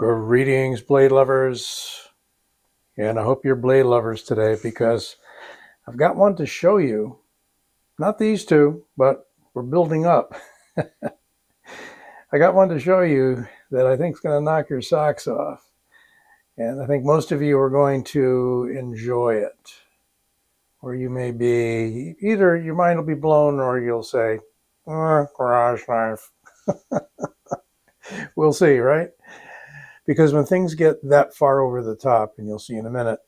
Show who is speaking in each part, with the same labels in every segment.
Speaker 1: Greetings, blade lovers, and I hope you're blade lovers today because I've got one to show you. Not these two, but we're building up. I got one to show you that I think is going to knock your socks off, and I think most of you are going to enjoy it. Or you may be, either your mind will be blown or you'll say, garage knife. We'll see, right? Because when things get that far over the top, and you'll see in a minute,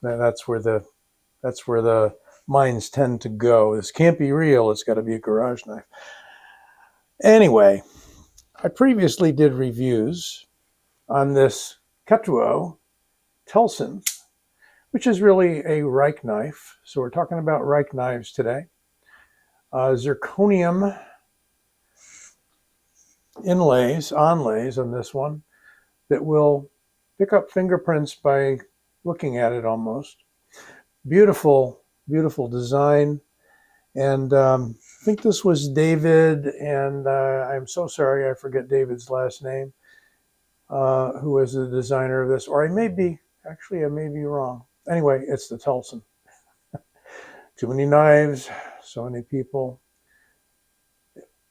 Speaker 1: that's where the minds tend to go. This can't be real. It's got to be a garage knife. Anyway, I previously did reviews on this Ketuo Telson, which is really a Rike knife. So we're talking about Rike knives today. Zirconium onlays on this one that will pick up fingerprints by looking at it almost. Beautiful, beautiful design. And I think this was David, and I'm so sorry I forget David's last name, who was the designer of this. Or I may be wrong. Anyway, it's the Telson. Too many knives, so many people.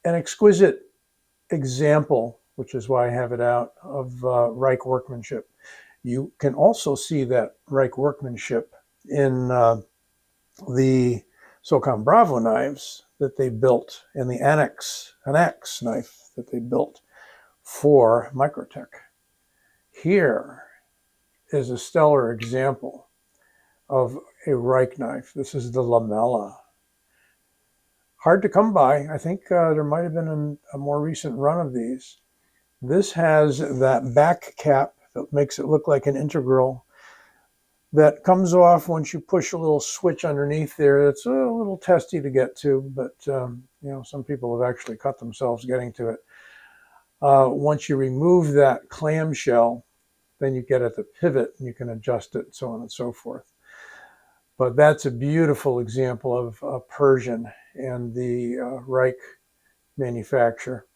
Speaker 1: An exquisite example, which is why I have it out, of Rike workmanship. You can also see that Rike workmanship in the SOCOM Bravo knives that they built, and the Annex knife that they built for Microtech. Here is a stellar example of a Rike knife. This is the Lamella. Hard to come by. I think there might have been a more recent run of these. This has that back cap that makes it look like an integral that comes off once you push a little switch underneath there. It's a little testy to get to, but you know, some people have actually cut themselves getting to it. Once you remove that clamshell, then you get at the pivot and you can adjust it, so on and so forth. But that's a beautiful example of Persian and the Rike manufacturer.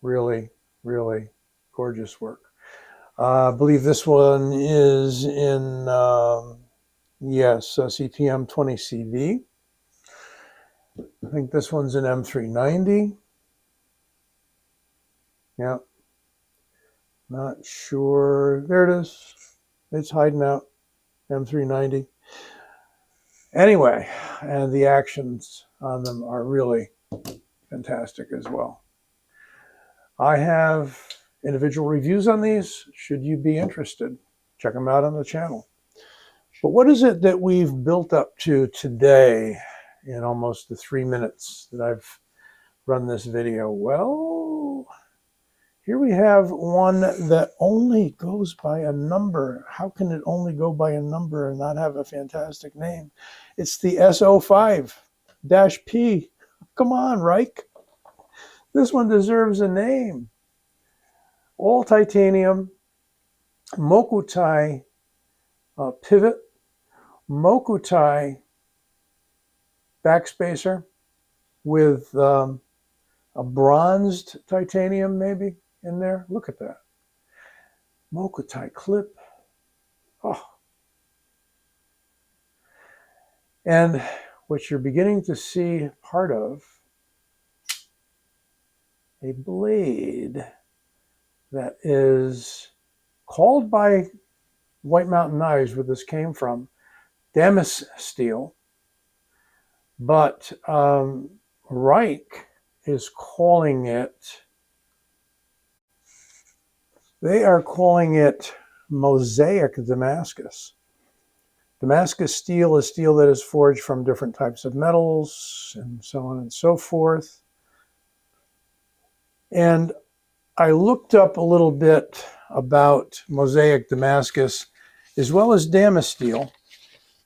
Speaker 1: Really, really gorgeous work. I believe this one is in, CPM 20CV. I think this one's in M390. Yeah. Not sure. There it is. It's hiding out. M390. Anyway, and the actions on them are really fantastic as well. I have individual reviews on these. Should you be interested, check them out on the channel. But what is it that we've built up to today in almost the 3 minutes that I've run this video? Well, here we have one that only goes by a number. How can it only go by a number and not have a fantastic name? It's the S05-P. Come on, Rike. This one deserves a name. All titanium, Mokutai pivot, Mokutai backspacer with a bronzed titanium maybe in there. Look at that. Mokutai clip. Oh. And what you're beginning to see part of, a blade that is called by White Mountain Knives, where this came from, Damasteel. But Rike is calling it, they are calling it Mosaic Damascus. Damascus steel is steel that is forged from different types of metals and so on and so forth. And I looked up a little bit about Mosaic Damascus as well as Damasteel.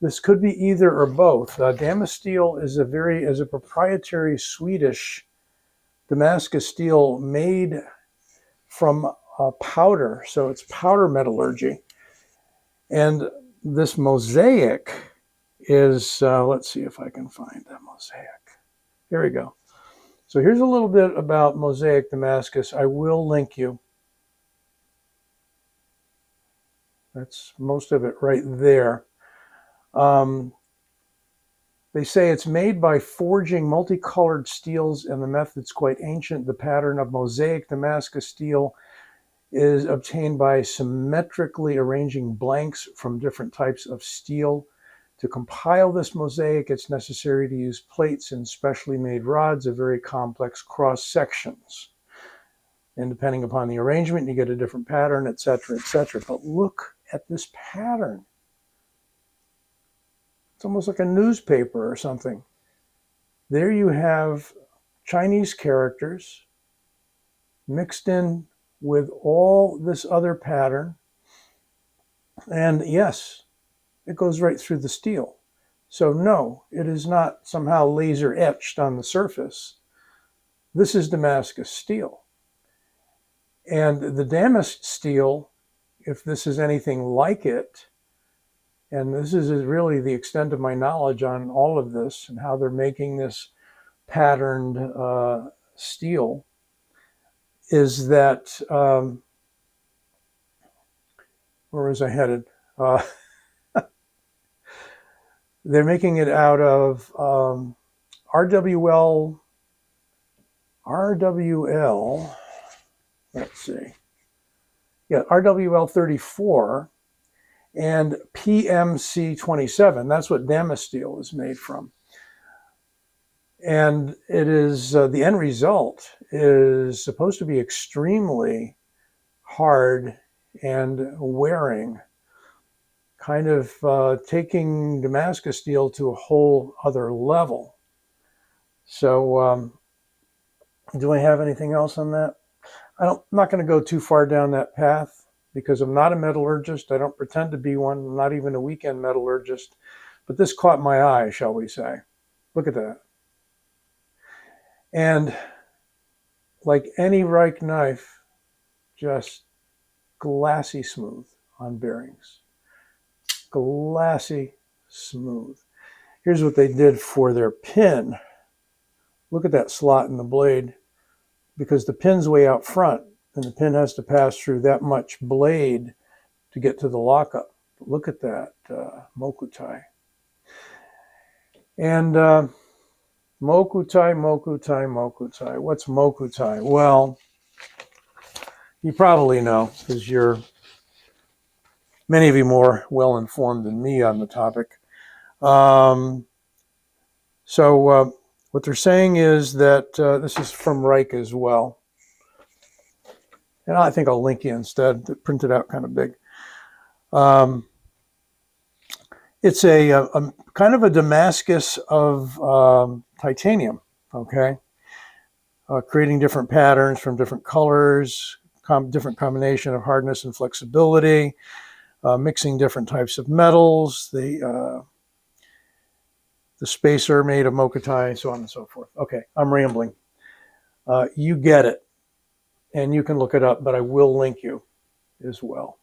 Speaker 1: This could be either or both. Damasteel is a proprietary Swedish Damascus steel made from powder, so it's powder metallurgy. And this Mosaic is, let's see if I can find that Mosaic. Here we go. So here's a little bit about Mosaic Damascus. I will link you That's most of it right there. They say it's made by forging multicolored steels, and the method's quite ancient. The pattern of Mosaic Damascus steel is obtained by symmetrically arranging blanks from different types of steel. To compile this mosaic, it's necessary to use plates and specially made rods of very complex cross sections. And depending upon the arrangement, you get a different pattern, etc., etc. But look at this pattern. It's almost like a newspaper or something. There you have Chinese characters mixed in with all this other pattern. And yes, it goes right through the steel. So no, it is not somehow laser etched on the surface. This is Damascus steel. And the Damasteel, if this is anything like it, and this is really the extent of my knowledge on all of this and how they're making this patterned steel, is that, where was I headed? They're making it out of RWL, let's see. Yeah, RWL 34 and PMC 27. That's what Damasteel is made from. And it is, the end result is supposed to be extremely hard and wearing, kind of taking Damascus steel to a whole other level. So do I have anything else on that? I'm not going to go too far down that path because I'm not a metallurgist. I don't pretend to be one. I'm not even a weekend metallurgist. But this caught my eye, shall we say. Look at that. And like any Rike knife, just glassy smooth on bearings. Glassy smooth. Here's what they did for their pin. Look at that slot in the blade, because the pin's way out front and the pin has to pass through that much blade to get to the lockup. Look at that mokutai. And mokutai. What's mokutai? Well, you probably know, because many of you more well informed than me on the topic. So what they're saying is that this is from Rike as well. And I think I'll link you instead. Print it out kind of big. It's a kind of a Damascus of titanium, okay? Creating different patterns from different colors, different combination of hardness and flexibility, mixing different types of metals, the spacer made of mokutai, so on and so forth. Okay, I'm rambling. You get it, and you can look it up, but I will link you as well.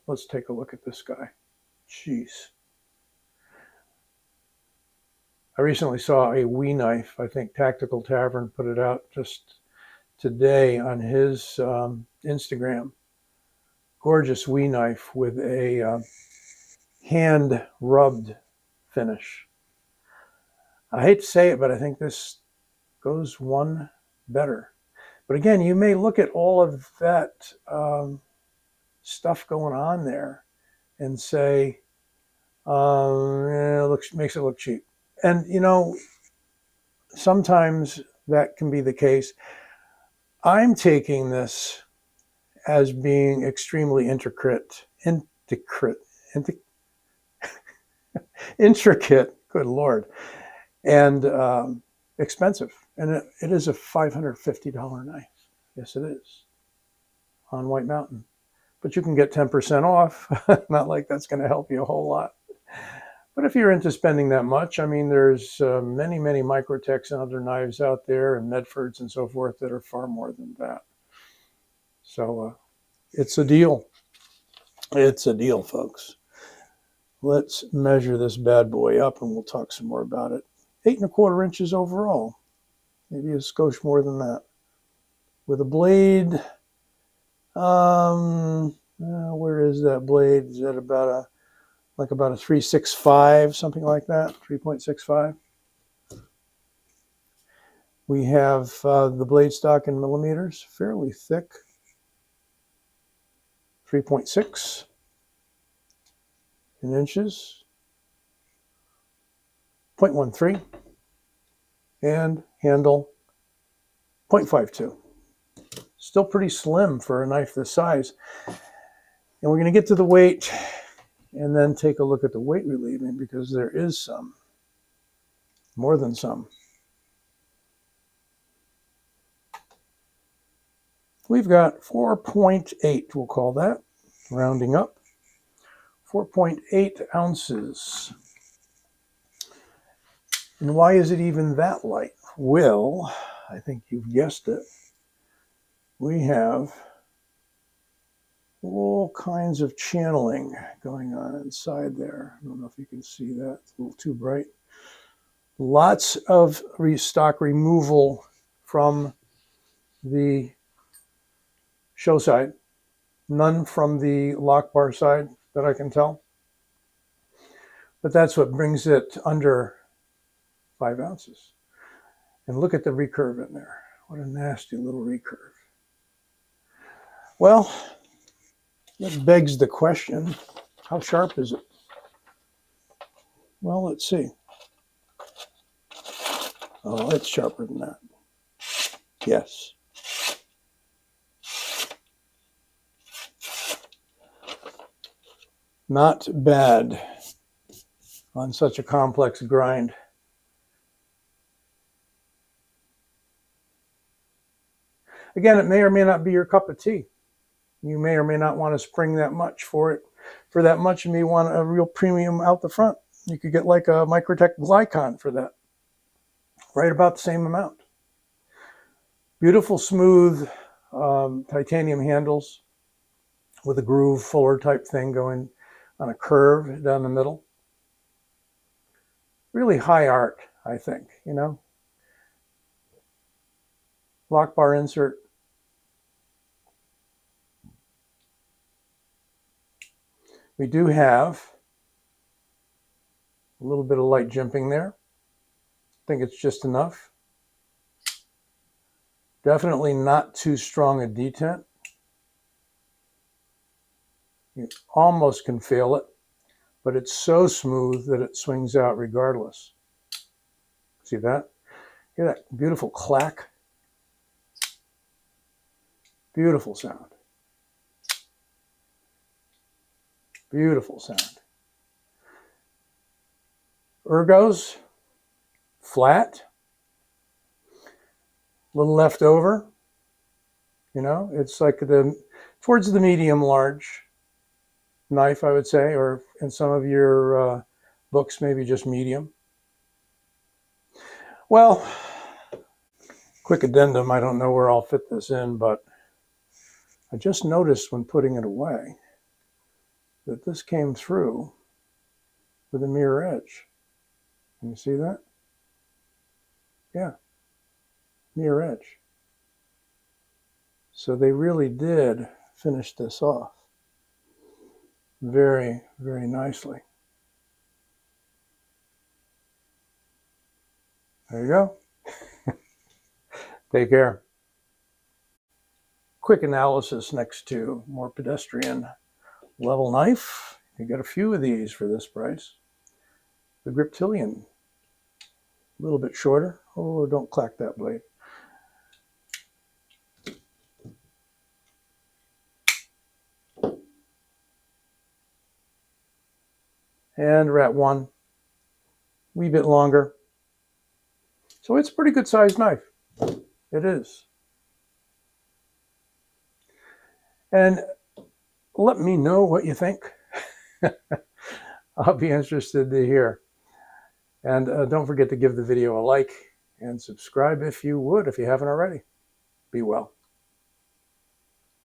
Speaker 1: Let's take a look at this guy. Jeez. I recently saw a Wee knife. I think Tactical Tavern put it out just today on his Instagram. Gorgeous Wee knife with a hand rubbed finish. I hate to say it, but I think this goes one better. But again, you may look at all of that stuff going on there and say, makes it look cheap. And, you know, sometimes that can be the case. I'm taking this as being extremely intricate, good Lord, and expensive. And it is a $550 knife. Yes, it is, on White Mountain. But you can get 10% off. Not like that's going to help you a whole lot. But if you're into spending that much, I mean, there's many, many Microtechs and other knives out there, and Medfords and so forth, that are far more than that. So it's a deal. It's a deal, folks. Let's measure this bad boy up, and we'll talk some more about it. 8 1/4 inches overall. Maybe a skosh more than that. With a blade, Where is that blade? Is that about a 365, something like that, 3.65? We have the blade stock in millimeters, fairly thick, 3.6 in inches, 0.13, and handle 0.52. Still pretty slim for a knife this size. And we're going to get to the weight and then take a look at the weight relieving, because there is some, more than some. We've got 4.8, we'll call that, rounding up, 4.8 ounces. And why is it even that light? Well, I think you've guessed it. We have all kinds of channeling going on inside there. I don't know if you can see that. It's a little too bright. Lots of stock removal from the show side. None from the lock bar side that I can tell. But that's what brings it under 5 ounces. And look at the recurve in there. What a nasty little recurve. Well, that begs the question, how sharp is it? Well, let's see. Oh, it's sharper than that. Yes. Not bad on such a complex grind. Again, it may or may not be your cup of tea. You may or may not want to spring that much for it. For that much, you may want a real premium out the front. You could get like a Microtech Glycon for that. Right about the same amount. Beautiful, smooth titanium handles with a groove fuller type thing going on a curve down the middle. Really high art, I think, you know. Lock bar insert. We do have a little bit of light jimping there. I think it's just enough. Definitely not too strong a detent. You almost can feel it, but it's so smooth that it swings out regardless. See that? Hear that beautiful clack? Beautiful sound. Beautiful sound. Ergos, flat, a little left over. You know, it's like towards the medium large knife, I would say, or in some of your books, maybe just medium. Well, quick addendum, I don't know where I'll fit this in, but I just noticed when putting it away that this came through with a mirror edge. Can you see that? Yeah, mirror edge. So they really did finish this off very, very nicely. There you go. Take care. Quick analysis next to more pedestrian level knife. You get a few of these for this price. The Griptilian, a little bit shorter. Oh, don't clack that blade. And Rat 1, wee bit longer. So it's a pretty good sized knife. It is. And let me know what you think. I'll be interested to hear. And don't forget to give the video a like and subscribe if you would, if you haven't already. Be well.